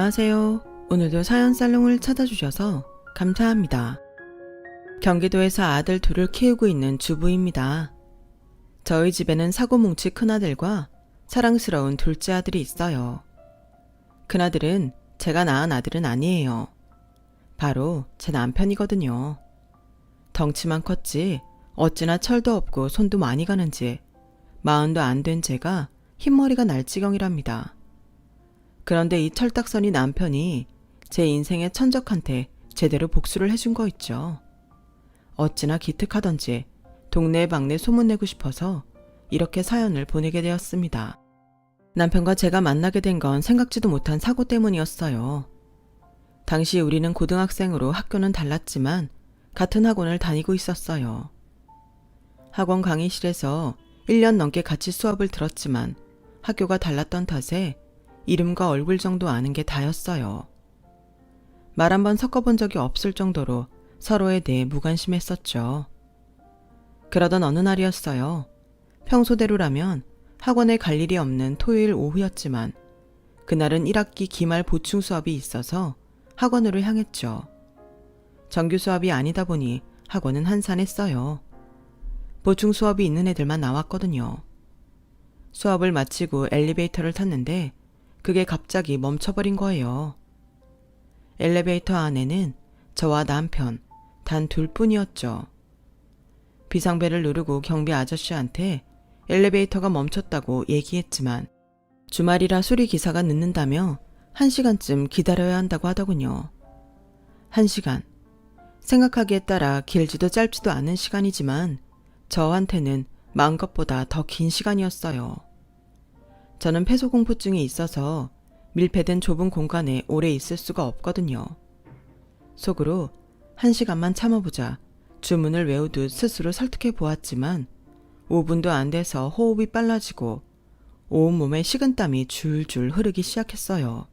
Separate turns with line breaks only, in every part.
안녕하세요. 오늘도 사연 살롱을 찾아주셔서 감사합니다. 경기도에서 아들 둘을 키우고 있는 주부입니다. 저희 집에는 사고뭉치 큰아들과 사랑스러운 둘째 아들이 있어요. 큰아들은 제가 낳은 아들은 아니에요. 바로 제 남편이거든요. 덩치만 컸지 어찌나 철도 없고 손도 많이 가는지 40도 안 된 제가 흰머리가 날 지경이랍니다. 그런데 이 철딱서니 남편이 제 인생의 천적한테 제대로 복수를 해준 거 있죠. 어찌나 기특하던지 동네 방네 소문내고 싶어서 이렇게 사연을 보내게 되었습니다. 남편과 제가 만나게 된 건 생각지도 못한 사고 때문이었어요. 당시 우리는 고등학생으로 학교는 달랐지만 같은 학원을 다니고 있었어요. 학원 강의실에서 1년 넘게 같이 수업을 들었지만 학교가 달랐던 탓에 이름과 얼굴 정도 아는 게 다였어요. 말 한 번 섞어본 적이 없을 정도로 서로에 대해 무관심했었죠. 그러던 어느 날이었어요. 평소대로라면 학원에 갈 일이 없는 토요일 오후였지만 그날은 1학기 기말 보충 수업이 있어서 학원으로 향했죠. 정규 수업이 아니다 보니 학원은 한산했어요. 보충 수업이 있는 애들만 나왔거든요. 수업을 마치고 엘리베이터를 탔는데 그게 갑자기 멈춰버린 거예요. 엘리베이터 안에는 저와 남편 단 둘뿐이었죠. 비상벨을 누르고 경비 아저씨한테 엘리베이터가 멈췄다고 얘기했지만 주말이라 수리기사가 늦는다며 1시간쯤 기다려야 한다고 하더군요. 1시간. 생각하기에 따라 길지도 짧지도 않은 시간이지만 저한테는 마음 것보다 더 긴 시간이었어요. 저는 폐소공포증이 있어서 밀폐된 좁은 공간에 오래 있을 수가 없거든요. 속으로 1시간만 참아보자 주문을 외우듯 스스로 설득해 보았지만 5분도 안 돼서 호흡이 빨라지고 온몸에 식은땀이 줄줄 흐르기 시작했어요.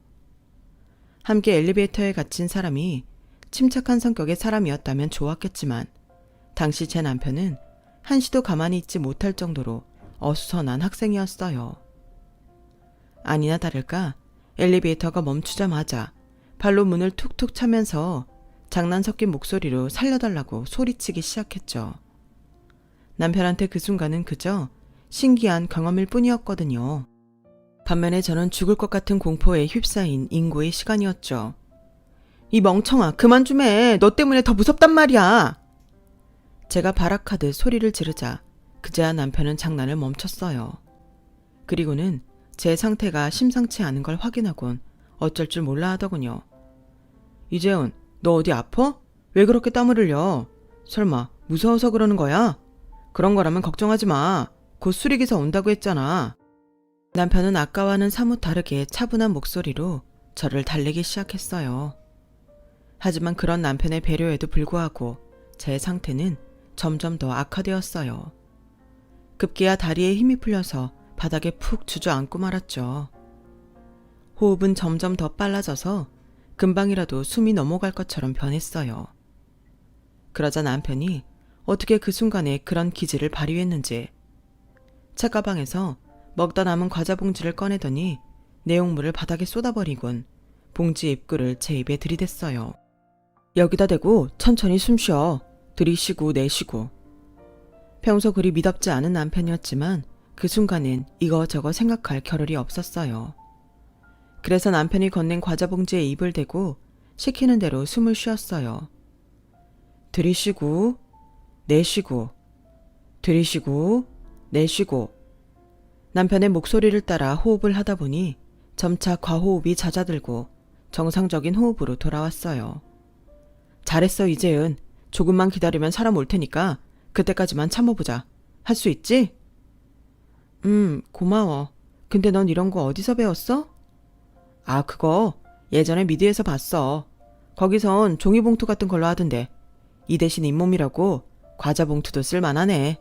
함께 엘리베이터에 갇힌 사람이 침착한 성격의 사람이었다면 좋았겠지만 당시 제 남편은 한시도 가만히 있지 못할 정도로 어수선한 학생이었어요. 아니나 다를까 엘리베이터가 멈추자마자 발로 문을 툭툭 차면서 장난 섞인 목소리로 살려달라고 소리치기 시작했죠. 남편한테 그 순간은 그저 신기한 경험일 뿐이었거든요. 반면에 저는 죽을 것 같은 공포에 휩싸인 인고의 시간이었죠. 이 멍청아 그만 좀 해. 너 때문에 더 무섭단 말이야. 제가 발악하듯 소리를 지르자 그제야 남편은 장난을 멈췄어요. 그리고는 제 상태가 심상치 않은 걸 확인하곤 어쩔 줄 몰라 하더군요. 이재훈, 너 어디 아파? 왜 그렇게 땀을 흘려? 설마 무서워서 그러는 거야? 그런 거라면 걱정하지 마. 곧 수리기사 온다고 했잖아. 남편은 아까와는 사뭇 다르게 차분한 목소리로 저를 달래기 시작했어요. 하지만 그런 남편의 배려에도 불구하고 제 상태는 점점 더 악화되었어요. 급기야 다리에 힘이 풀려서 바닥에 푹 주저앉고 말았죠. 호흡은 점점 더 빨라져서 금방이라도 숨이 넘어갈 것처럼 변했어요. 그러자 남편이 어떻게 그 순간에 그런 기질을 발휘했는지 책가방에서 먹다 남은 과자 봉지를 꺼내더니 내용물을 바닥에 쏟아버리곤 봉지 입구를 제 입에 들이댔어요. 여기다 대고 천천히 숨 쉬어. 들이쉬고 내쉬고. 평소 그리 미덥지 않은 남편이었지만 그 순간엔 이거저거 생각할 겨를이 없었어요. 그래서 남편이 건넨 과자 봉지에 입을 대고 시키는 대로 숨을 쉬었어요. 들이쉬고 내쉬고 들이쉬고 내쉬고. 남편의 목소리를 따라 호흡을 하다 보니 점차 과호흡이 잦아들고 정상적인 호흡으로 돌아왔어요. 잘했어 이재은. 조금만 기다리면 사람 올 테니까 그때까지만 참아보자. 할 수 있지? 고마워. 근데 넌 이런 거 어디서 배웠어? 아, 그거 예전에 미디에서 봤어. 거기선 종이봉투 같은 걸로 하던데 이 대신 잇몸이라고 과자 봉투도 쓸만하네.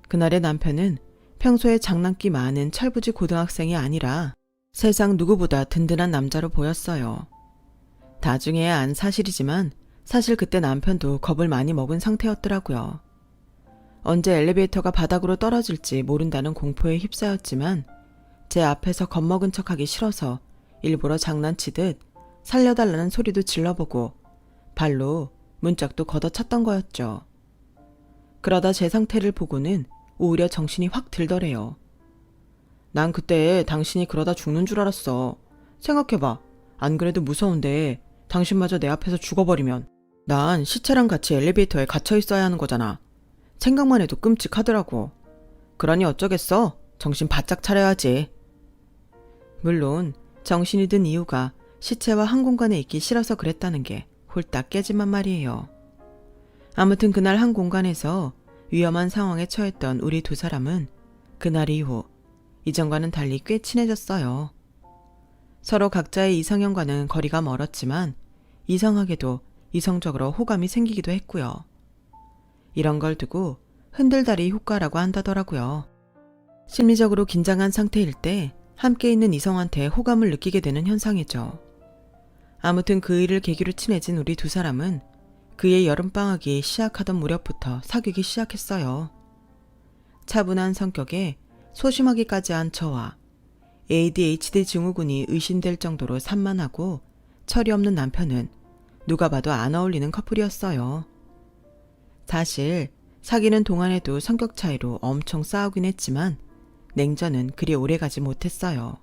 그날의 남편은 평소에 장난기 많은 철부지 고등학생이 아니라 세상 누구보다 든든한 남자로 보였어요. 나중에야 안 사실이지만 사실 그때 남편도 겁을 많이 먹은 상태였더라고요. 언제 엘리베이터가 바닥으로 떨어질지 모른다는 공포에 휩싸였지만 제 앞에서 겁먹은 척하기 싫어서 일부러 장난치듯 살려달라는 소리도 질러보고 발로 문짝도 걷어찼던 거였죠. 그러다 제 상태를 보고는 오히려 정신이 확 들더래요. 난 그때 당신이 그러다 죽는 줄 알았어. 생각해봐. 안 그래도 무서운데 당신마저 내 앞에서 죽어버리면 난 시체랑 같이 엘리베이터에 갇혀 있어야 하는 거잖아. 생각만 해도 끔찍하더라고. 그러니 어쩌겠어? 정신 바짝 차려야지. 물론 정신이 든 이유가 시체와 한 공간에 있기 싫어서 그랬다는 게 홀딱 깨지만 말이에요. 아무튼 그날 한 공간에서 위험한 상황에 처했던 우리 두 사람은 그날 이후 이전과는 달리 꽤 친해졌어요. 서로 각자의 이상형과는 거리가 멀었지만 이상하게도 이성적으로 호감이 생기기도 했고요. 이런 걸 두고 흔들다리 효과라고 한다더라고요. 심리적으로 긴장한 상태일 때 함께 있는 이성한테 호감을 느끼게 되는 현상이죠. 아무튼 그 일을 계기로 친해진 우리 두 사람은 그의 여름방학이 시작하던 무렵부터 사귀기 시작했어요. 차분한 성격에 소심하기까지 한 저와 ADHD 증후군이 의심될 정도로 산만하고 철이 없는 남편은 누가 봐도 안 어울리는 커플이었어요. 사실 사귀는 동안에도 성격 차이로 엄청 싸우긴 했지만 냉전은 그리 오래가지 못했어요.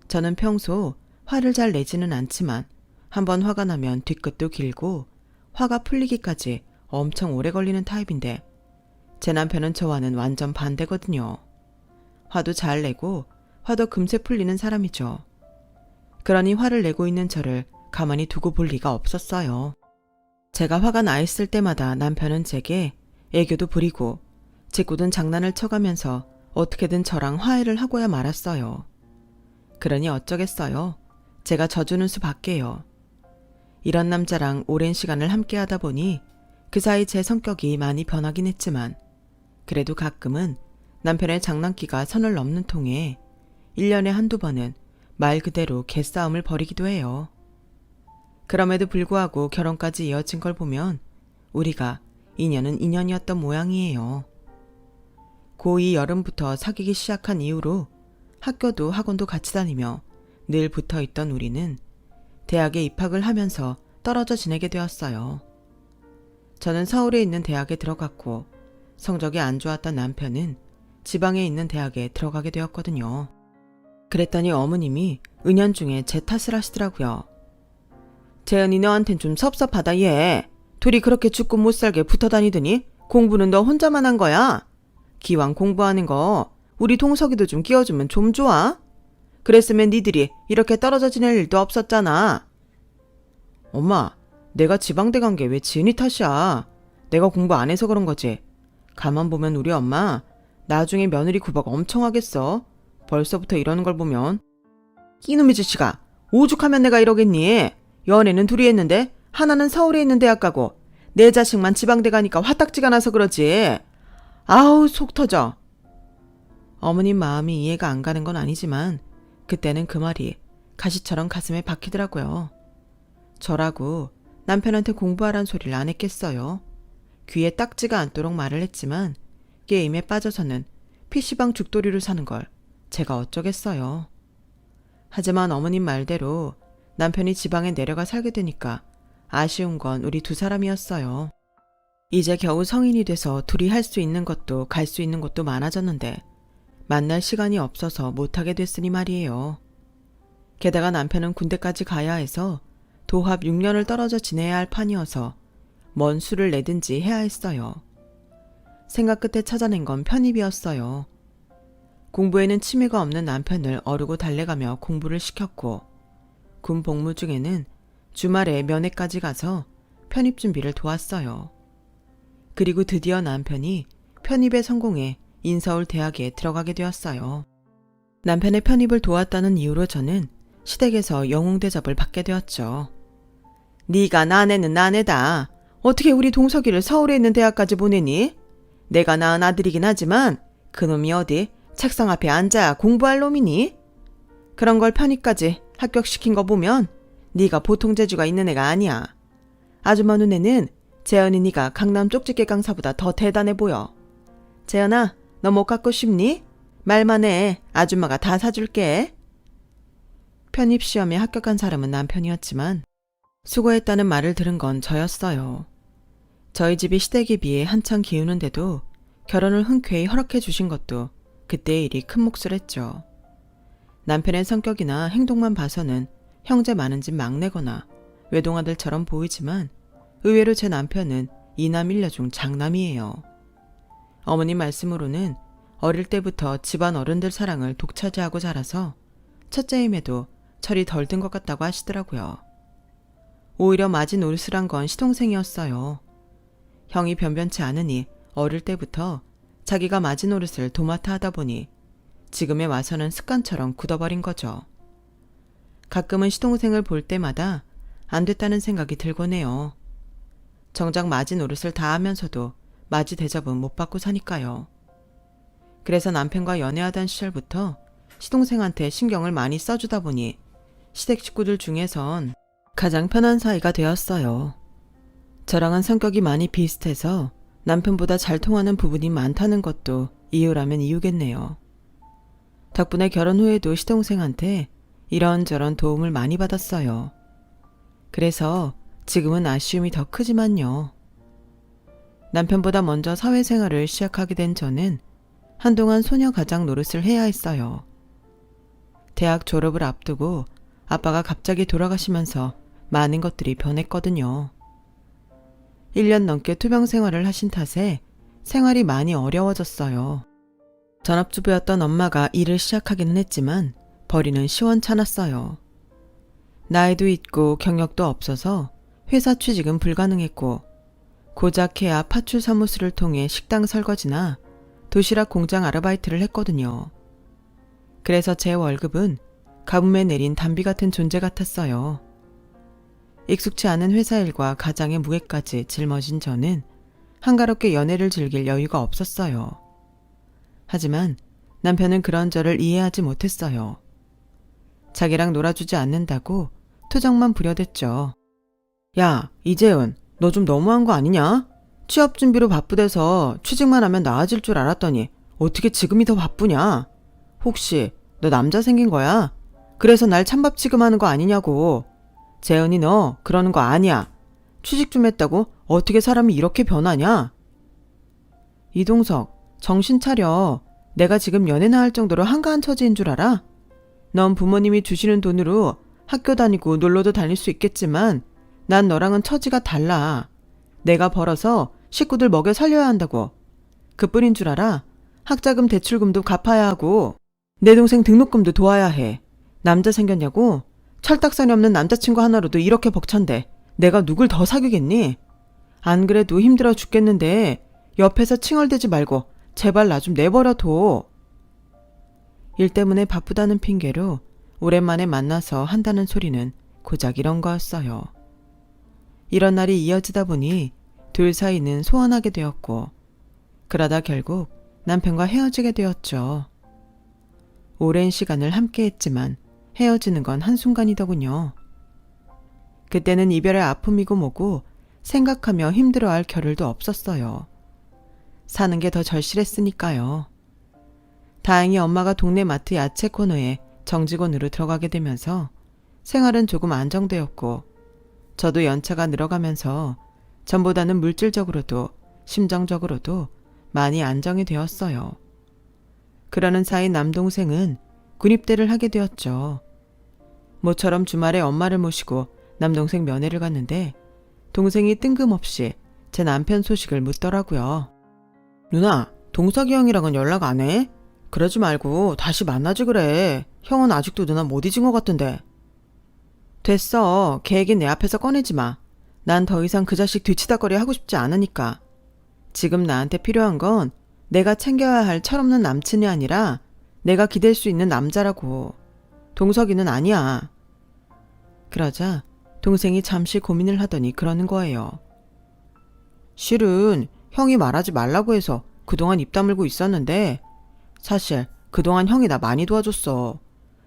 저는 평소 화를 잘 내지는 않지만 한번 화가 나면 뒤끝도 길고 화가 풀리기까지 엄청 오래 걸리는 타입인데 제 남편은 저와는 완전 반대거든요. 화도 잘 내고 화도 금세 풀리는 사람이죠. 그러니 화를 내고 있는 저를 가만히 두고 볼 리가 없었어요. 제가 화가 나 있을 때마다 남편은 제게 애교도 부리고 짓궂은 장난을 쳐가면서 어떻게든 저랑 화해를 하고야 말았어요. 그러니 어쩌겠어요. 제가 져주는 수밖에요. 이런 남자랑 오랜 시간을 함께 하다 보니 그 사이 제 성격이 많이 변하긴 했지만 그래도 가끔은 남편의 장난기가 선을 넘는 통에 1년에 한두 번은 말 그대로 개싸움을 벌이기도 해요. 그럼에도 불구하고 결혼까지 이어진 걸 보면 우리가 인연은 인연이었던 모양이에요. 고2 여름부터 사귀기 시작한 이후로 학교도 학원도 같이 다니며 늘 붙어있던 우리는 대학에 입학을 하면서 떨어져 지내게 되었어요. 저는 서울에 있는 대학에 들어갔고 성적이 안 좋았던 남편은 지방에 있는 대학에 들어가게 되었거든요. 그랬더니 어머님이 은연중에 제 탓을 하시더라고요. 재현이 너한텐 좀 섭섭하다 얘. 둘이 그렇게 죽고 못살게 붙어다니더니 공부는 너 혼자만 한 거야. 기왕 공부하는 거 우리 동석이도 좀 끼워주면 좀 좋아. 그랬으면 니들이 이렇게 떨어져 지낼 일도 없었잖아. 엄마, 내가 지방대 간 게 왜 지은이 탓이야. 내가 공부 안 해서 그런 거지. 가만 보면 우리 엄마 나중에 며느리 구박 엄청 하겠어. 벌써부터 이러는 걸 보면. 이놈의 짓이가 오죽하면 내가 이러겠니. 연애는 둘이 했는데 하나는 서울에 있는 대학 가고 내 자식만 지방대 가니까 화딱지가 나서 그러지. 아우 속 터져. 어머님 마음이 이해가 안 가는 건 아니지만 그때는 그 말이 가시처럼 가슴에 박히더라고요. 저라고 남편한테 공부하란 소리를 안 했겠어요. 귀에 딱지가 않도록 말을 했지만 게임에 빠져서는 PC방 죽돌이로 사는 걸 제가 어쩌겠어요. 하지만 어머님 말대로 남편이 지방에 내려가 살게 되니까 아쉬운 건 우리 두 사람이었어요. 이제 겨우 성인이 돼서 둘이 할 수 있는 것도 갈 수 있는 곳도 많아졌는데 만날 시간이 없어서 못하게 됐으니 말이에요. 게다가 남편은 군대까지 가야 해서 도합 6년을 떨어져 지내야 할 판이어서 뭔 수를 내든지 해야 했어요. 생각 끝에 찾아낸 건 편입이었어요. 공부에는 취미가 없는 남편을 어르고 달래가며 공부를 시켰고 군 복무 중에는 주말에 면회까지 가서 편입 준비를 도왔어요. 그리고 드디어 남편이 편입에 성공해 인서울 대학에 들어가게 되었어요. 남편의 편입을 도왔다는 이유로 저는 시댁에서 영웅 대접을 받게 되었죠. 네가 나내는 나내다. 어떻게 우리 동석이를 서울에 있는 대학까지 보내니? 내가 낳은 아들이긴 하지만 그놈이 어디 책상 앞에 앉아야 공부할 놈이니? 그런 걸 편입까지 합격시킨 거 보면 네가 보통 재주가 있는 애가 아니야. 아줌마 눈에는 재현이 네가 강남 쪽집게 강사보다 더 대단해 보여. 재현아, 너 못 갖고 싶니? 말만 해. 아줌마가 다 사줄게. 편입시험에 합격한 사람은 남편이었지만 수고했다는 말을 들은 건 저였어요. 저희 집이 시댁에 비해 한창 기우는데도 결혼을 흔쾌히 허락해 주신 것도 그때의 일이 큰 몫을 했죠. 남편의 성격이나 행동만 봐서는 형제 많은 집 막내거나 외동아들처럼 보이지만 의외로 제 남편은 이남 일녀 중 장남이에요. 어머님 말씀으로는 어릴 때부터 집안 어른들 사랑을 독차지하고 자라서 첫째임에도 철이 덜 든 것 같다고 하시더라고요. 오히려 맞이 노릇을 한 건 시동생이었어요. 형이 변변치 않으니 어릴 때부터 자기가 맞이 노릇을 도맡아 하다 보니 지금에 와서는 습관처럼 굳어버린 거죠. 가끔은 시동생을 볼 때마다 안 됐다는 생각이 들곤 해요. 정작 맞이 노릇을 다 하면서도 맞이 대접은 못 받고 사니까요. 그래서 남편과 연애하던 시절부터 시동생한테 신경을 많이 써주다 보니 시댁 식구들 중에선 가장 편한 사이가 되었어요. 저랑은 성격이 많이 비슷해서 남편보다 잘 통하는 부분이 많다는 것도 이유라면 이유겠네요. 덕분에 결혼 후에도 시동생한테 이런저런 도움을 많이 받았어요. 그래서 지금은 아쉬움이 더 크지만요. 남편보다 먼저 사회생활을 시작하게 된 저는 한동안 소녀 가장 노릇을 해야 했어요. 대학 졸업을 앞두고 아빠가 갑자기 돌아가시면서 많은 것들이 변했거든요. 1년 넘게 투병 생활을 하신 탓에 생활이 많이 어려워졌어요. 전업주부였던 엄마가 일을 시작하기는 했지만 벌이는 시원찮았어요. 나이도 있고 경력도 없어서 회사 취직은 불가능했고 고작 해야 파출 사무소를 통해 식당 설거지나 도시락 공장 아르바이트를 했거든요. 그래서 제 월급은 가뭄에 내린 단비 같은 존재 같았어요. 익숙치 않은 회사 일과 가장의 무게까지 짊어진 저는 한가롭게 연애를 즐길 여유가 없었어요. 하지만 남편은 그런 저를 이해하지 못했어요. 자기랑 놀아주지 않는다고 투정만 부려댔죠. 야, 이재은, 너 좀 너무한 거 아니냐? 취업 준비로 바쁘대서 취직만 하면 나아질 줄 알았더니 어떻게 지금이 더 바쁘냐? 혹시 너 남자 생긴 거야? 그래서 날 찬밥 취급하는 거 아니냐고. 재은이 너 그러는 거 아니야. 취직 좀 했다고 어떻게 사람이 이렇게 변하냐? 이동석, 정신 차려. 내가 지금 연애나 할 정도로 한가한 처지인 줄 알아? 넌 부모님이 주시는 돈으로 학교 다니고 놀러도 다닐 수 있겠지만 난 너랑은 처지가 달라. 내가 벌어서 식구들 먹여 살려야 한다고. 그뿐인 줄 알아? 학자금 대출금도 갚아야 하고 내 동생 등록금도 도와야 해. 남자 생겼냐고? 철딱선이 없는 남자친구 하나로도 이렇게 벅찬데 내가 누굴 더 사귀겠니? 안 그래도 힘들어 죽겠는데 옆에서 칭얼대지 말고 제발 나 좀 내버려둬. 일 때문에 바쁘다는 핑계로 오랜만에 만나서 한다는 소리는 고작 이런 거였어요. 이런 날이 이어지다 보니 둘 사이는 소원하게 되었고 그러다 결국 남편과 헤어지게 되었죠. 오랜 시간을 함께 했지만 헤어지는 건 한순간이더군요. 그때는 이별의 아픔이고 뭐고 생각하며 힘들어할 겨를도 없었어요. 사는 게 더 절실했으니까요. 다행히 엄마가 동네 마트 야채 코너에 정직원으로 들어가게 되면서 생활은 조금 안정되었고 저도 연차가 늘어가면서 전보다는 물질적으로도 심정적으로도 많이 안정이 되었어요. 그러는 사이 남동생은 군입대를 하게 되었죠. 모처럼 주말에 엄마를 모시고 남동생 면회를 갔는데 동생이 뜬금없이 제 남편 소식을 묻더라고요. 누나, 동석이 형이랑은 연락 안 해? 그러지 말고 다시 만나지 그래. 형은 아직도 누나 못 잊은 것 같은데. 됐어. 걔 얘기 내 앞에서 꺼내지 마. 난 더 이상 그 자식 뒤치다거리 하고 싶지 않으니까. 지금 나한테 필요한 건 내가 챙겨야 할 철없는 남친이 아니라 내가 기댈 수 있는 남자라고. 동석이는 아니야. 그러자 동생이 잠시 고민을 하더니 그러는 거예요. 실은 형이 말하지 말라고 해서 그동안 입 다물고 있었는데 사실 그동안 형이 나 많이 도와줬어.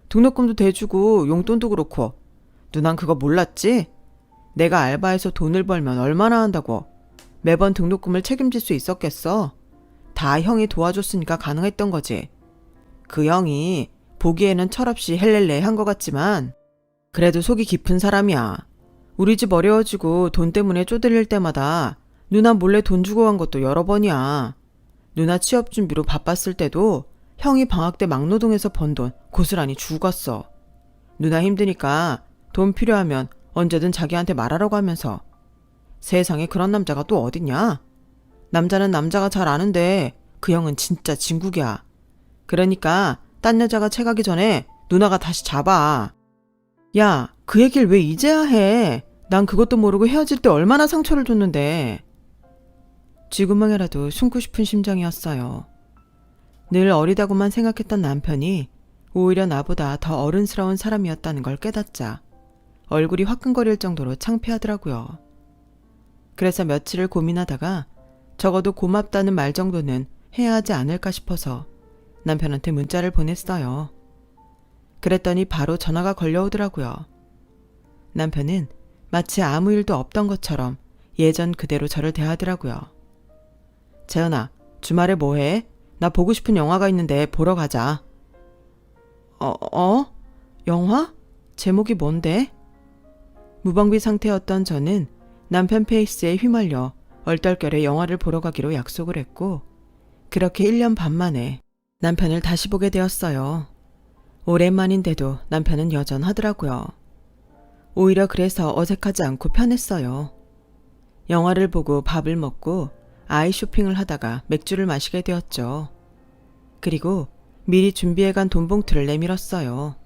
등록금도 대주고 용돈도 그렇고. 누난 그거 몰랐지? 내가 알바해서 돈을 벌면 얼마나 한다고. 매번 등록금을 책임질 수 있었겠어? 다 형이 도와줬으니까 가능했던 거지. 그 형이 보기에는 철없이 헬렐레 한 것 같지만 그래도 속이 깊은 사람이야. 우리 집 어려워지고 돈 때문에 쪼들릴 때마다 누나 몰래 돈 주고 간 것도 여러 번이야. 누나 취업 준비로 바빴을 때도 형이 방학 때 막노동해서 번 돈 고스란히 주고 갔어. 누나 힘드니까 돈 필요하면 언제든 자기한테 말하라고 하면서. 세상에 그런 남자가 또 어딨냐? 남자는 남자가 잘 아는데 그 형은 진짜 진국이야. 그러니까 딴 여자가 채가기 전에 누나가 다시 잡아. 야, 그 얘기를 왜 이제야 해? 난 그것도 모르고 헤어질 때 얼마나 상처를 줬는데. 쥐구멍이라도 숨고 싶은 심정이었어요. 늘 어리다고만 생각했던 남편이 오히려 나보다 더 어른스러운 사람이었다는 걸 깨닫자 얼굴이 화끈거릴 정도로 창피하더라고요. 그래서 며칠을 고민하다가 적어도 고맙다는 말 정도는 해야 하지 않을까 싶어서 남편한테 문자를 보냈어요. 그랬더니 바로 전화가 걸려오더라고요. 남편은 마치 아무 일도 없던 것처럼 예전 그대로 저를 대하더라고요. 재현아, 주말에 뭐해? 나 보고 싶은 영화가 있는데 보러 가자. 영화? 제목이 뭔데? 무방비 상태였던 저는 남편 페이스에 휘말려 얼떨결에 영화를 보러 가기로 약속을 했고 그렇게 1년 반 만에 남편을 다시 보게 되었어요. 오랜만인데도 남편은 여전하더라고요. 오히려 그래서 어색하지 않고 편했어요. 영화를 보고 밥을 먹고 아이 쇼핑을 하다가 맥주를 마시게 되었죠. 그리고 미리 준비해간 돈 봉투를 내밀었어요.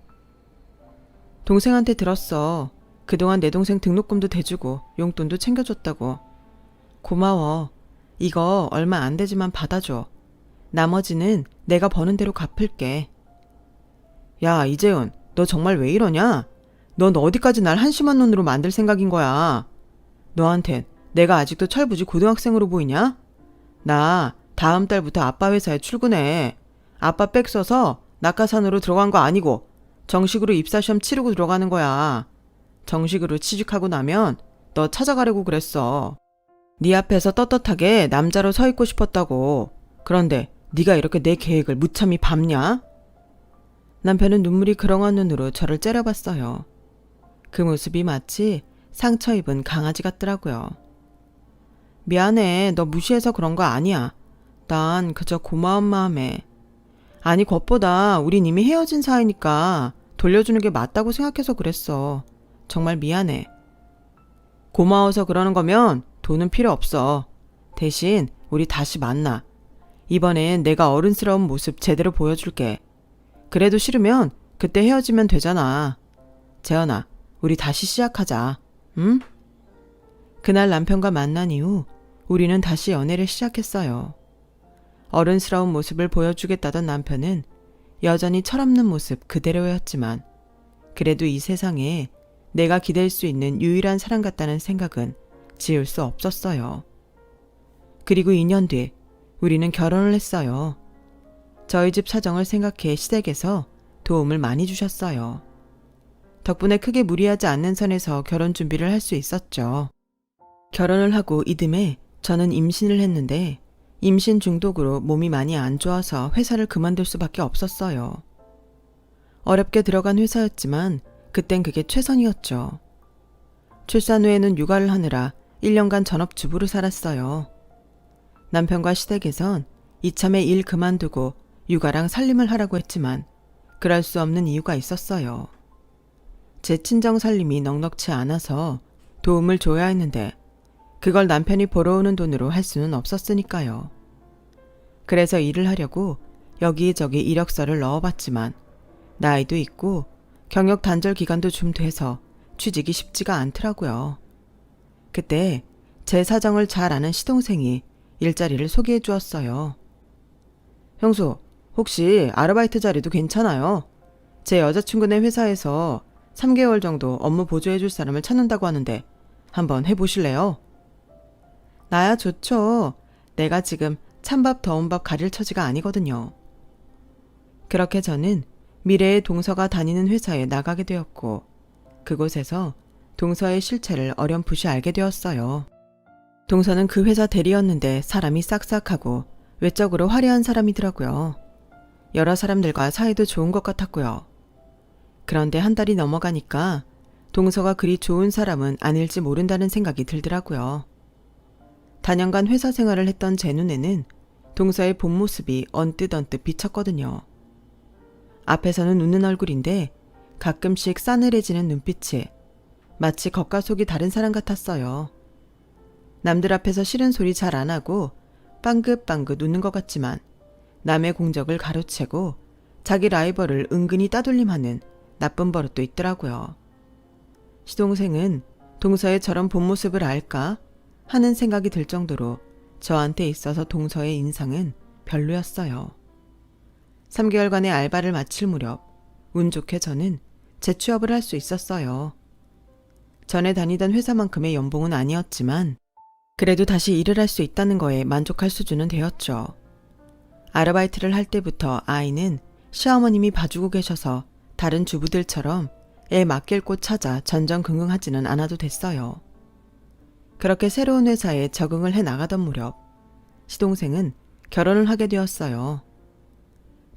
동생한테 들었어. 그동안 내 동생 등록금도 대주고 용돈도 챙겨줬다고. 고마워. 이거 얼마 안 되지만 받아줘. 나머지는 내가 버는 대로 갚을게. 야, 이재훈, 너 정말 왜 이러냐? 넌 어디까지 날 한심한 놈으로 만들 생각인 거야? 너한텐 내가 아직도 철부지 고등학생으로 보이냐? 나 다음 달부터 아빠 회사에 출근해. 아빠 백 써서 낙하산으로 들어간 거 아니고 정식으로 입사시험 치르고 들어가는 거야. 정식으로 취직하고 나면 너 찾아가려고 그랬어. 네 앞에서 떳떳하게 남자로 서 있고 싶었다고. 그런데 네가 이렇게 내 계획을 무참히 밟냐? 남편은 눈물이 그렁한 눈으로 저를 째려봤어요. 그 모습이 마치 상처 입은 강아지 같더라고요. 미안해. 너 무시해서 그런 거 아니야. 난 그저 고마운 마음에. 아니 겉보다 우린 이미 헤어진 사이니까 돌려주는 게 맞다고 생각해서 그랬어. 정말 미안해. 고마워서 그러는 거면 돈은 필요 없어. 대신 우리 다시 만나. 이번엔 내가 어른스러운 모습 제대로 보여줄게. 그래도 싫으면 그때 헤어지면 되잖아. 재현아, 우리 다시 시작하자. 응? 그날 남편과 만난 이후 우리는 다시 연애를 시작했어요. 어른스러운 모습을 보여주겠다던 남편은 여전히 철없는 모습 그대로였지만 그래도 이 세상에 내가 기댈 수 있는 유일한 사람 같다는 생각은 지울 수 없었어요. 그리고 2년 뒤 우리는 결혼을 했어요. 저희 집 사정을 생각해 시댁에서 도움을 많이 주셨어요. 덕분에 크게 무리하지 않는 선에서 결혼 준비를 할 수 있었죠. 결혼을 하고 이듬해 저는 임신을 했는데 임신 중독으로 몸이 많이 안 좋아서 회사를 그만둘 수밖에 없었어요. 어렵게 들어간 회사였지만 그땐 그게 최선이었죠. 출산 후에는 육아를 하느라 1년간 전업주부로 살았어요. 남편과 시댁에선 이참에 일 그만두고 육아랑 살림을 하라고 했지만 그럴 수 없는 이유가 있었어요. 제 친정 살림이 넉넉치 않아서 도움을 줘야 했는데 그걸 남편이 벌어오는 돈으로 할 수는 없었으니까요. 그래서 일을 하려고 여기저기 이력서를 넣어봤지만 나이도 있고 경력 단절 기간도 좀 돼서 취직이 쉽지가 않더라고요. 그때 제 사정을 잘 아는 시동생이 일자리를 소개해 주었어요. 형수, 혹시 아르바이트 자리도 괜찮아요? 제 여자친구네 회사에서 3개월 정도 업무 보조해 줄 사람을 찾는다고 하는데 한번 해보실래요? 나야 좋죠. 내가 지금 찬밥 더운 밥 가릴 처지가 아니거든요. 그렇게 저는 미래의 동서가 다니는 회사에 나가게 되었고 그곳에서 동서의 실체를 어렴풋이 알게 되었어요. 동서는 그 회사 대리였는데 사람이 싹싹하고 외적으로 화려한 사람이더라고요. 여러 사람들과 사이도 좋은 것 같았고요. 그런데 한 달이 넘어가니까 동서가 그리 좋은 사람은 아닐지 모른다는 생각이 들더라고요. 다년간 회사 생활을 했던 제 눈에는 동서의 본 모습이 언뜻 비쳤거든요. 앞에서는 웃는 얼굴인데 가끔씩 싸늘해지는 눈빛이 마치 겉과 속이 다른 사람 같았어요. 남들 앞에서 싫은 소리 잘 안 하고 빵긋빵긋 웃는 것 같지만 남의 공적을 가로채고 자기 라이벌을 은근히 따돌림하는 나쁜 버릇도 있더라고요. 시동생은 동서의 저런 본 모습을 알까 하는 생각이 들 정도로 저한테 있어서 동서의 인상은 별로였어요. 3개월간의 알바를 마칠 무렵 운 좋게 저는 재취업을 할 수 있었어요. 전에 다니던 회사만큼의 연봉은 아니었지만 그래도 다시 일을 할 수 있다는 거에 만족할 수준은 되었죠. 아르바이트를 할 때부터 아이는 시어머님이 봐주고 계셔서 다른 주부들처럼 애 맡길 곳 찾아 전전긍긍하지는 않아도 됐어요. 그렇게 새로운 회사에 적응을 해 나가던 무렵 시동생은 결혼을 하게 되었어요.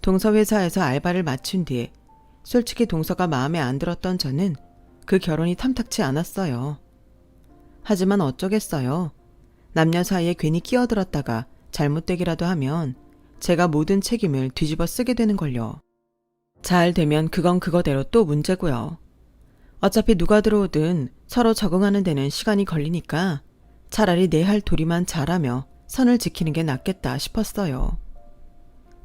동서 회사에서 알바를 마친 뒤 솔직히 동서가 마음에 안 들었던 저는 그 결혼이 탐탁치 않았어요. 하지만 어쩌겠어요. 남녀 사이에 괜히 끼어들었다가 잘못되기라도 하면 제가 모든 책임을 뒤집어 쓰게 되는 걸요. 잘 되면 그건 그거대로 또 문제고요. 어차피 누가 들어오든 서로 적응하는 데는 시간이 걸리니까 차라리 내 할 도리만 잘하며 선을 지키는 게 낫겠다 싶었어요.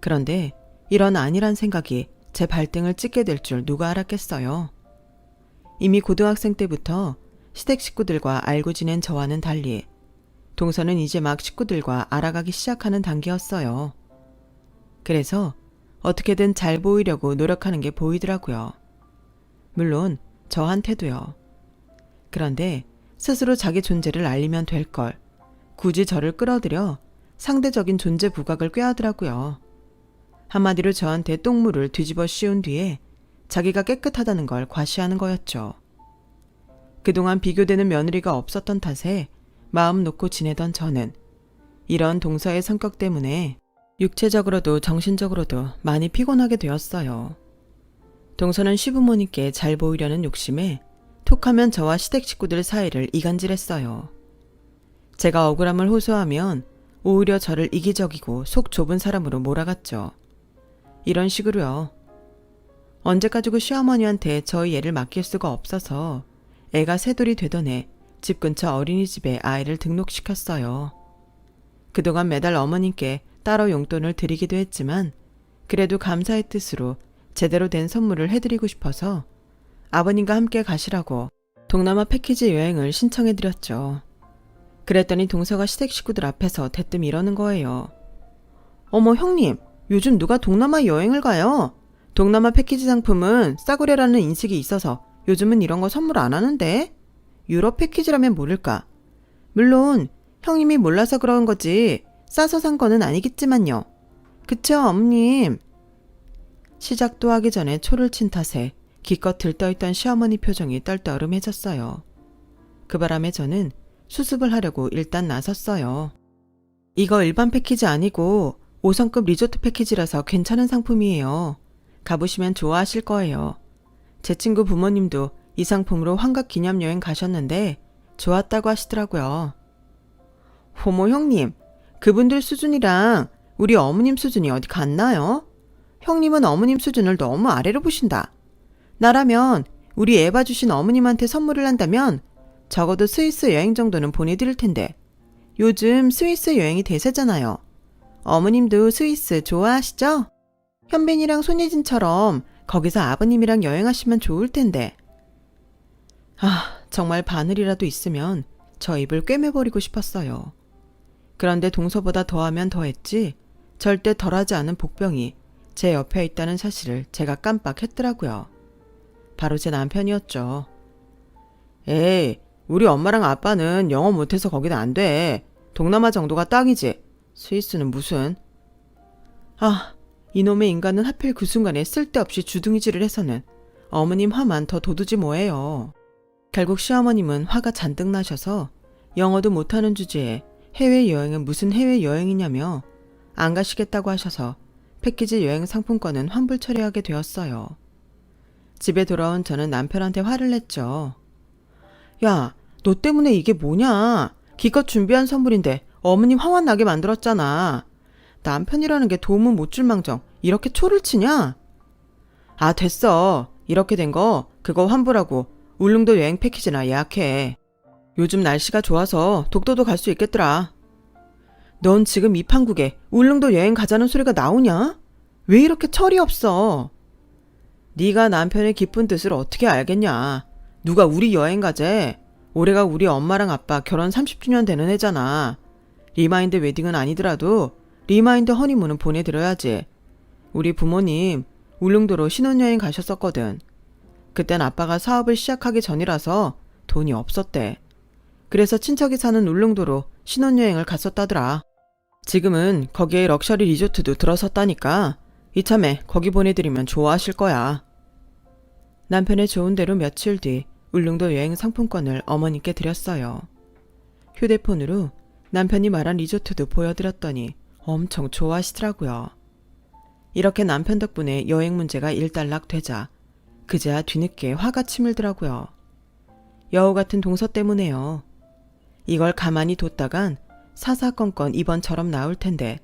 그런데 이런 안일한 생각이 제 발등을 찍게 될 줄 누가 알았겠어요. 이미 고등학생 때부터 시댁 식구들과 알고 지낸 저와는 달리 동서는 이제 막 식구들과 알아가기 시작하는 단계였어요. 그래서 어떻게든 잘 보이려고 노력하는 게 보이더라고요. 물론 저한테도요. 그런데 스스로 자기 존재를 알리면 될 걸 굳이 저를 끌어들여 상대적인 존재 부각을 꾀하더라고요. 한마디로 저한테 똥물을 뒤집어 씌운 뒤에 자기가 깨끗하다는 걸 과시하는 거였죠. 그동안 비교되는 며느리가 없었던 탓에 마음 놓고 지내던 저는 이런 동서의 성격 때문에 육체적으로도 정신적으로도 많이 피곤하게 되었어요. 동서는 시부모님께 잘 보이려는 욕심에 톡하면 저와 시댁 식구들 사이를 이간질했어요. 제가 억울함을 호소하면 오히려 저를 이기적이고 속 좁은 사람으로 몰아갔죠. 이런 식으로요. 언제까지고 시어머니한테 저희 애를 맡길 수가 없어서 애가 새돌이 되던 해 집 근처 어린이집에 아이를 등록시켰어요. 그동안 매달 어머님께 따로 용돈을 드리기도 했지만 그래도 감사의 뜻으로 제대로 된 선물을 해드리고 싶어서 아버님과 함께 가시라고 동남아 패키지 여행을 신청해드렸죠. 그랬더니 동서가 시댁 식구들 앞에서 대뜸 이러는 거예요. 어머 형님, 요즘 누가 동남아 여행을 가요? 동남아 패키지 상품은 싸구려라는 인식이 있어서 요즘은 이런 거 선물 안 하는데? 유럽 패키지라면 모를까? 물론 형님이 몰라서 그런 거지 싸서 산 거는 아니겠지만요. 그쵸 어머님? 시작도 하기 전에 초를 친 탓에 기껏 들떠있던 시어머니 표정이 떨떠름해졌어요. 그 바람에 저는 수습을 하려고 일단 나섰어요. 이거 일반 패키지 아니고 5성급 리조트 패키지라서 괜찮은 상품이에요. 가보시면 좋아하실 거예요. 제 친구 부모님도 이 상품으로 환갑 기념여행 가셨는데 좋았다고 하시더라고요. 호모 형님, 그분들 수준이랑 우리 어머님 수준이 어디 같나요? 형님은 어머님 수준을 너무 아래로 보신다. 나라면 우리 애 봐주신 어머님한테 선물을 한다면 적어도 스위스 여행 정도는 보내드릴 텐데 요즘 스위스 여행이 대세잖아요. 어머님도 스위스 좋아하시죠? 현빈이랑 손예진처럼 거기서 아버님이랑 여행하시면 좋을 텐데. 정말 바늘이라도 있으면 저 입을 꿰매버리고 싶었어요. 그런데 동서보다 더하면 더했지 절대 덜하지 않은 복병이 제 옆에 있다는 사실을 제가 깜빡했더라고요. 바로 제 남편이었죠. 에이, 우리 엄마랑 아빠는 영어 못해서 거기는 안 돼. 동남아 정도가 딱이지. 스위스는 무슨. 이놈의 인간은 하필 그 순간에 쓸데없이 주둥이질을 해서는 어머님 화만 더 돋우지 뭐예요. 결국 시어머님은 화가 잔뜩 나셔서 영어도 못하는 주제에 해외여행은 무슨 해외여행이냐며 안 가시겠다고 하셔서 패키지 여행 상품권은 환불 처리하게 되었어요. 집에 돌아온 저는 남편한테 화를 냈죠. 야, 너 때문에 이게 뭐냐? 기껏 준비한 선물인데 어머님 화만 나게 만들었잖아. 남편이라는 게 도움은 못 줄 망정 이렇게 초를 치냐? 아, 됐어. 이렇게 된 거 그거 환불하고 울릉도 여행 패키지나 예약해. 요즘 날씨가 좋아서 독도도 갈 수 있겠더라. 넌 지금 이 판국에 울릉도 여행 가자는 소리가 나오냐? 왜 이렇게 철이 없어? 네가 남편의 기쁜 뜻을 어떻게 알겠냐? 누가 우리 여행 가재? 올해가 우리 엄마랑 아빠 결혼 30주년 되는 해잖아. 리마인드 웨딩은 아니더라도 리마인드 허니문은 보내드려야지. 우리 부모님 울릉도로 신혼여행 가셨었거든. 그땐 아빠가 사업을 시작하기 전이라서 돈이 없었대. 그래서 친척이 사는 울릉도로 신혼여행을 갔었다더라. 지금은 거기에 럭셔리 리조트도 들어섰다니까 이참에 거기 보내드리면 좋아하실 거야. 남편의 좋은 대로 며칠 뒤 울릉도 여행 상품권을 어머니께 드렸어요. 휴대폰으로 남편이 말한 리조트도 보여드렸더니 엄청 좋아하시더라고요. 이렇게 남편 덕분에 여행 문제가 일단락되자 그제야 뒤늦게 화가 치밀더라고요. 여우 같은 동서 때문에요. 이걸 가만히 뒀다간 사사건건 이번처럼 나올 텐데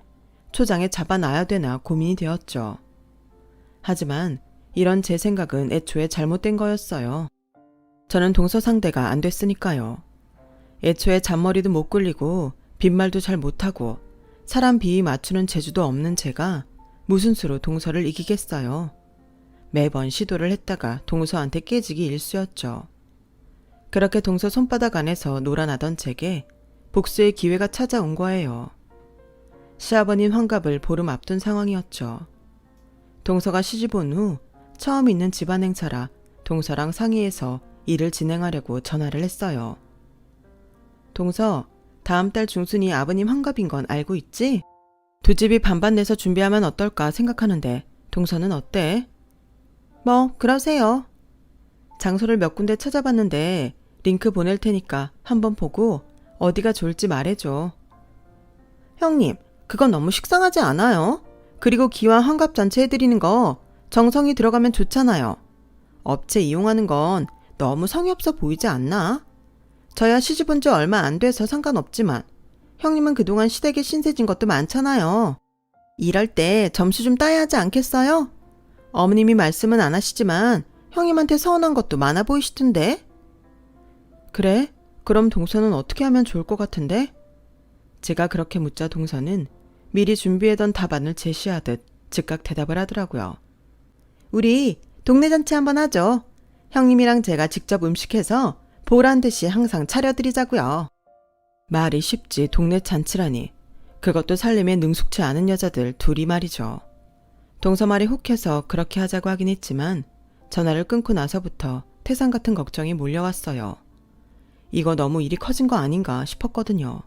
초장에 잡아놔야 되나 고민이 되었죠. 하지만 이런 제 생각은 애초에 잘못된 거였어요. 저는 동서 상대가 안 됐으니까요. 애초에 잔머리도 못 굴리고 빈말도 잘 못하고 사람 비위 맞추는 재주도 없는 제가 무슨 수로 동서를 이기겠어요. 매번 시도를 했다가 동서한테 깨지기 일쑤였죠. 그렇게 동서 손바닥 안에서 놀아나던 제게 복수의 기회가 찾아온 거예요. 시아버님 환갑을 보름 앞둔 상황이었죠. 동서가 시집 온 후 처음 있는 집안 행사라 동서랑 상의해서 일을 진행하려고 전화를 했어요. 동서, 다음 달 중순이 아버님 환갑인 건 알고 있지? 두 집이 반반 내서 준비하면 어떨까 생각하는데 동서는 어때? 뭐 그러세요. 장소를 몇 군데 찾아봤는데 링크 보낼 테니까 한번 보고 어디가 좋을지 말해줘. 형님, 그건 너무 식상하지 않아요? 그리고 기왕 환갑잔치 해드리는 거 정성이 들어가면 좋잖아요. 업체 이용하는 건 너무 성의 없어 보이지 않나? 저야 시집 온 지 얼마 안 돼서 상관없지만 형님은 그동안 시댁에 신세진 것도 많잖아요. 이럴 때 점수 좀 따야 하지 않겠어요? 어머님이 말씀은 안 하시지만 형님한테 서운한 것도 많아 보이시던데? 그래? 그럼 동서는 어떻게 하면 좋을 것 같은데? 제가 그렇게 묻자 동서는 미리 준비해둔 답안을 제시하듯 즉각 대답을 하더라고요. 우리 동네 잔치 한번 하죠. 형님이랑 제가 직접 음식해서 보란 듯이 항상 차려드리자고요. 말이 쉽지 동네 잔치라니. 그것도 살림에 능숙치 않은 여자들 둘이 말이죠. 동서 말이 혹해서 그렇게 하자고 하긴 했지만 전화를 끊고 나서부터 태산 같은 걱정이 몰려왔어요. 이거 너무 일이 커진 거 아닌가 싶었거든요.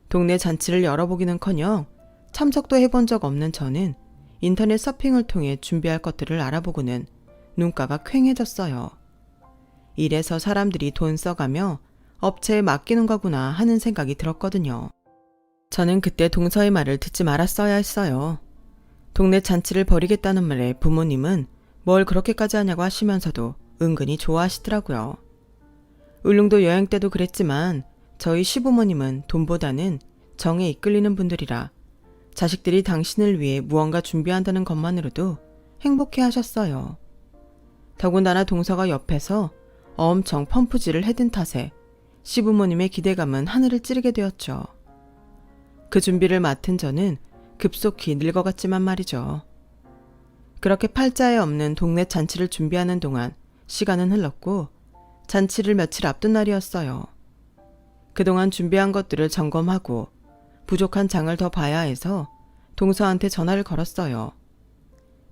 동네 잔치를 열어보기는커녕 참석도 해본 적 없는 저는 인터넷 서핑을 통해 준비할 것들을 알아보고는 눈가가 퀭해졌어요. 이래서 사람들이 돈 써가며 업체에 맡기는 거구나 하는 생각이 들었거든요. 저는 그때 동서의 말을 듣지 말았어야 했어요. 동네 잔치를 벌이겠다는 말에 부모님은 뭘 그렇게까지 하냐고 하시면서도 은근히 좋아하시더라고요. 울릉도 여행 때도 그랬지만 저희 시부모님은 돈보다는 정에 이끌리는 분들이라 자식들이 당신을 위해 무언가 준비한다는 것만으로도 행복해 하셨어요. 더군다나 동서가 옆에서 엄청 펌프질을 해댄 탓에 시부모님의 기대감은 하늘을 찌르게 되었죠. 그 준비를 맡은 저는 급속히 늙어갔지만 말이죠. 그렇게 팔자에 없는 동네 잔치를 준비하는 동안 시간은 흘렀고 잔치를 며칠 앞둔 날이었어요. 그동안 준비한 것들을 점검하고 부족한 장을 더 봐야 해서 동서한테 전화를 걸었어요.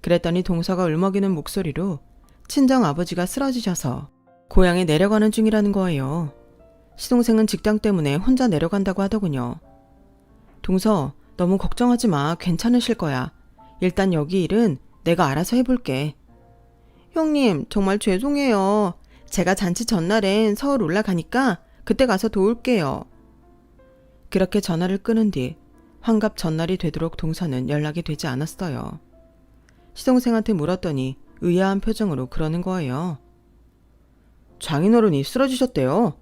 그랬더니 동서가 울먹이는 목소리로 친정 아버지가 쓰러지셔서 고향에 내려가는 중이라는 거예요. 시동생은 직장 때문에 혼자 내려간다고 하더군요. 동서, 너무 걱정하지 마. 괜찮으실 거야. 일단 여기 일은 내가 알아서 해볼게. 형님, 정말 죄송해요. 제가 잔치 전날엔 서울 올라가니까 그때 가서 도울게요. 그렇게 전화를 끊은 뒤 환갑 전날이 되도록 동서는 연락이 되지 않았어요. 시동생한테 물었더니 의아한 표정으로 그러는 거예요. 장인어른이 쓰러지셨대요.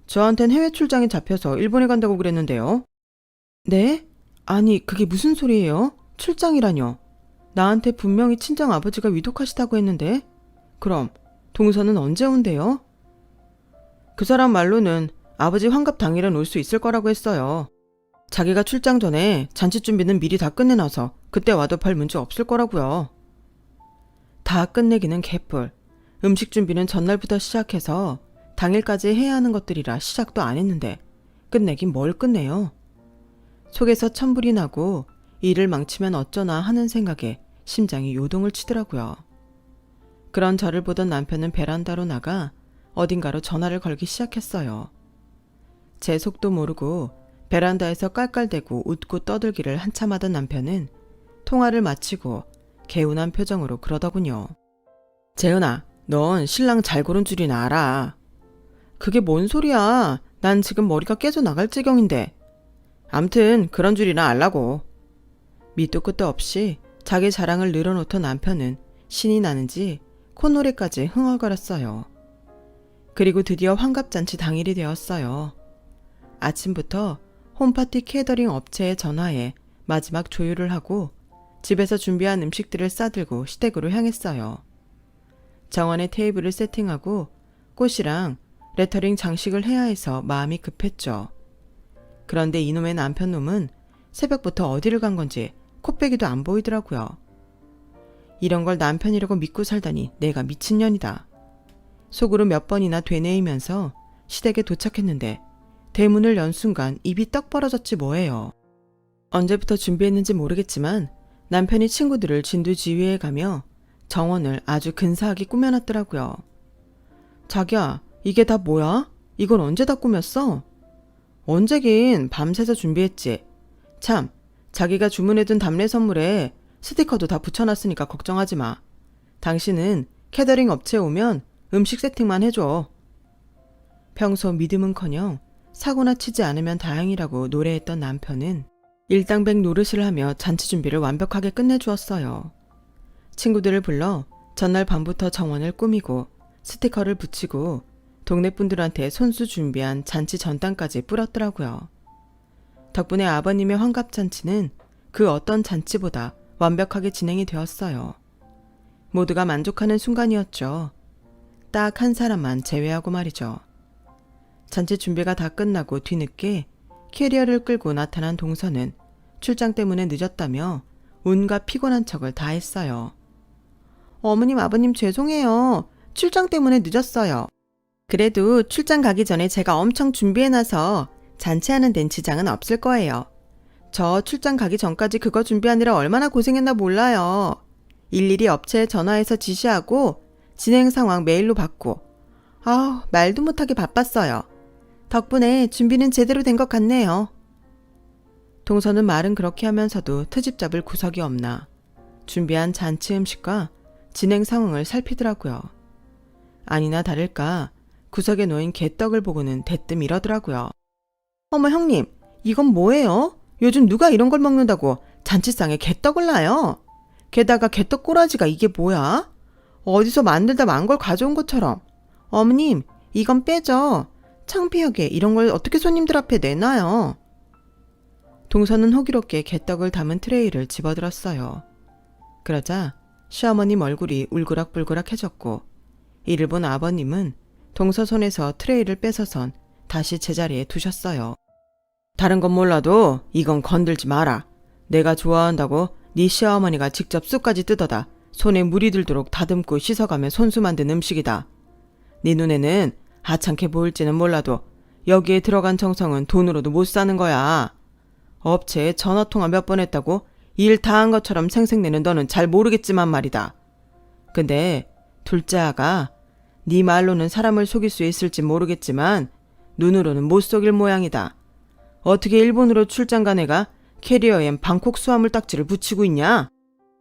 저한텐 해외 출장이 잡혀서 일본에 간다고 그랬는데요. 네? 아니, 그게 무슨 소리예요? 출장이라뇨? 나한테 분명히 친정 아버지가 위독하시다고 했는데? 그럼 동서는 언제 온대요? 그 사람 말로는 아버지 환갑 당일은 올 수 있을 거라고 했어요. 자기가 출장 전에 잔치 준비는 미리 다 끝내놔서 그때 와도 별 문제 없을 거라고요. 다 끝내기는 개뿔. 음식 준비는 전날부터 시작해서 당일까지 해야 하는 것들이라 시작도 안 했는데 끝내긴 뭘 끝내요. 속에서 천불이 나고 일을 망치면 어쩌나 하는 생각에 심장이 요동을 치더라고요. 그런 저를 보던 남편은 베란다로 나가 어딘가로 전화를 걸기 시작했어요. 제 속도 모르고 베란다에서 깔깔대고 웃고 떠들기를 한참 하던 남편은 통화를 마치고 개운한 표정으로 그러더군요. 재은아, 넌 신랑 잘 고른 줄이나 알아. 그게 뭔 소리야. 난 지금 머리가 깨져 나갈 지경인데. 암튼 그런 줄이나 알라고. 밑도 끝도 없이 자기 자랑을 늘어놓던 남편은 신이 나는지 콧노래까지 흥얼거렸어요. 그리고 드디어 환갑잔치 당일이 되었어요. 아침부터 홈파티 케이터링 업체에 전화해 마지막 조율을 하고 집에서 준비한 음식들을 싸들고 시댁으로 향했어요. 정원에 테이블을 세팅하고 꽃이랑 레터링 장식을 해야 해서 마음이 급했죠. 그런데 이놈의 남편놈은 새벽부터 어디를 간 건지 코빼기도 안 보이더라고요. 이런 걸 남편이라고 믿고 살다니 내가 미친년이다. 속으로 몇 번이나 되뇌이면서 시댁에 도착했는데 대문을 연 순간 입이 떡 벌어졌지 뭐예요. 언제부터 준비했는지 모르겠지만 남편이 친구들을 진두지휘해 가며 정원을 아주 근사하게 꾸며놨더라고요. 자기야, 이게 다 뭐야? 이건 언제 다 꾸몄어? 언제긴 밤새서 준비했지. 참, 자기가 주문해둔 답례 선물에 스티커도 다 붙여놨으니까 걱정하지 마. 당신은 캐더링 업체에 오면 음식 세팅만 해줘. 평소 믿음은커녕 사고나 치지 않으면 다행이라고 노래했던 남편은 일당백 노릇을 하며 잔치 준비를 완벽하게 끝내주었어요. 친구들을 불러 전날 밤부터 정원을 꾸미고 스티커를 붙이고 동네 분들한테 손수 준비한 잔치 전단까지 뿌렸더라고요. 덕분에 아버님의 환갑잔치는 그 어떤 잔치보다 완벽하게 진행이 되었어요. 모두가 만족하는 순간이었죠. 딱 한 사람만 제외하고 말이죠. 잔치 준비가 다 끝나고 뒤늦게 캐리어를 끌고 나타난 동서는 출장 때문에 늦었다며 온갖 피곤한 척을 다 했어요. 어머님, 아버님 죄송해요. 출장 때문에 늦었어요. 그래도 출장 가기 전에 제가 엄청 준비해놔서 잔치하는 데는 지장은 없을 거예요. 저 출장 가기 전까지 그거 준비하느라 얼마나 고생했나 몰라요. 일일이 업체에 전화해서 지시하고 진행 상황 메일로 받고 말도 못하게 바빴어요. 덕분에 준비는 제대로 된 것 같네요. 동서는 말은 그렇게 하면서도 트집 잡을 구석이 없나 준비한 잔치 음식과 진행 상황을 살피더라고요. 아니나 다를까 구석에 놓인 개떡을 보고는 대뜸 이러더라고요. 어머 형님, 이건 뭐예요? 요즘 누가 이런 걸 먹는다고 잔치상에 개떡을 놔요? 게다가 개떡 꼬라지가 이게 뭐야? 어디서 만들다 만 걸 가져온 것처럼. 어머님, 이건 빼죠. 창피하게 이런 걸 어떻게 손님들 앞에 내놔요. 동서는 호기롭게 개떡을 담은 트레이를 집어들었어요. 그러자 시어머님 얼굴이 울그락불그락해졌고 이를 본 아버님은 동서 손에서 트레이를 뺏어선 다시 제자리에 두셨어요. 다른 건 몰라도 이건 건들지 마라. 내가 좋아한다고 네 시어머니가 직접 쑥까지 뜯어다 손에 물이 들도록 다듬고 씻어가며 손수 만든 음식이다. 네 눈에는 하찮게 보일지는 몰라도 여기에 들어간 정성은 돈으로도 못 사는 거야. 업체에 전화통화 몇 번 했다고 일 다 한 것처럼 생색내는 너는 잘 모르겠지만 말이다. 근데 둘째 아가 네 말로는 사람을 속일 수 있을지 모르겠지만 눈으로는 못 속일 모양이다. 어떻게 일본으로 출장 간 애가 캐리어엔 방콕 수화물 딱지를 붙이고 있냐?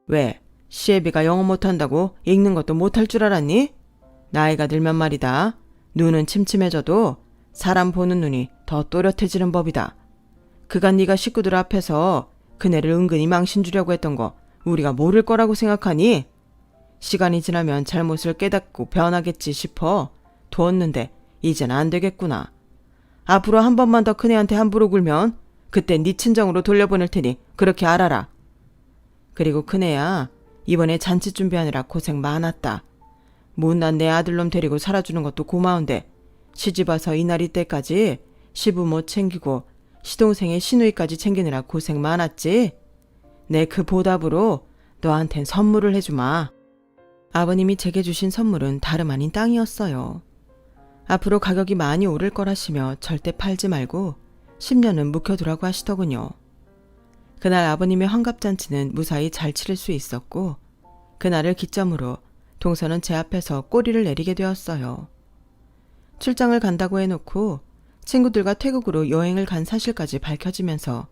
왜? 시애비가 영어 못한다고 읽는 것도 못할 줄 알았니? 나이가 들면 말이다. 눈은 침침해져도 사람 보는 눈이 더 또렷해지는 법이다. 그간 네가 식구들 앞에서 그네를 은근히 망신 주려고 했던 거 우리가 모를 거라고 생각하니? 시간이 지나면 잘못을 깨닫고 변하겠지 싶어 두었는데 이젠 안 되겠구나. 앞으로 한 번만 더 큰애한테 함부로 굴면 그때 네 친정으로 돌려보낼 테니 그렇게 알아라. 그리고 큰애야, 이번에 잔치 준비하느라 고생 많았다. 못난 내 아들놈 데리고 살아주는 것도 고마운데 시집와서 이날이 때까지 시부모 챙기고 시동생의 시누이까지 챙기느라 고생 많았지. 내 그 보답으로 너한텐 선물을 해주마. 아버님이 제게 주신 선물은 다름 아닌 땅이었어요. 앞으로 가격이 많이 오를 거라시며 절대 팔지 말고 10년은 묵혀두라고 하시더군요. 그날 아버님의 환갑잔치는 무사히 잘 치를 수 있었고 그날을 기점으로 동서는 제 앞에서 꼬리를 내리게 되었어요. 출장을 간다고 해놓고 친구들과 태국으로 여행을 간 사실까지 밝혀지면서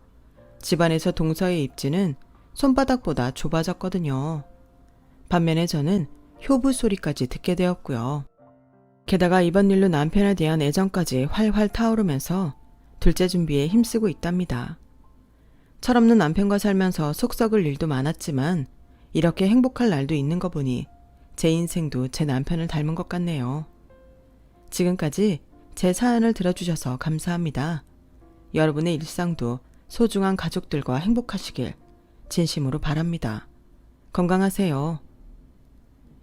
집안에서 동서의 입지는 손바닥보다 좁아졌거든요. 반면에 저는 효부 소리까지 듣게 되었고요. 게다가 이번 일로 남편에 대한 애정까지 활활 타오르면서 둘째 준비에 힘쓰고 있답니다. 철없는 남편과 살면서 속 썩을 일도 많았지만 이렇게 행복할 날도 있는 거 보니 제 인생도 제 남편을 닮은 것 같네요. 지금까지 제 사연을 들어주셔서 감사합니다. 여러분의 일상도 소중한 가족들과 행복하시길 진심으로 바랍니다. 건강하세요.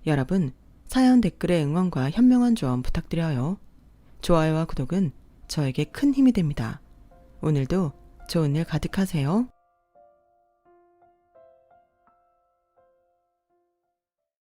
여러분, 사연 댓글에 응원과 현명한 조언 부탁드려요. 좋아요와 구독은 저에게 큰 힘이 됩니다. 오늘도 좋은 일 가득하세요.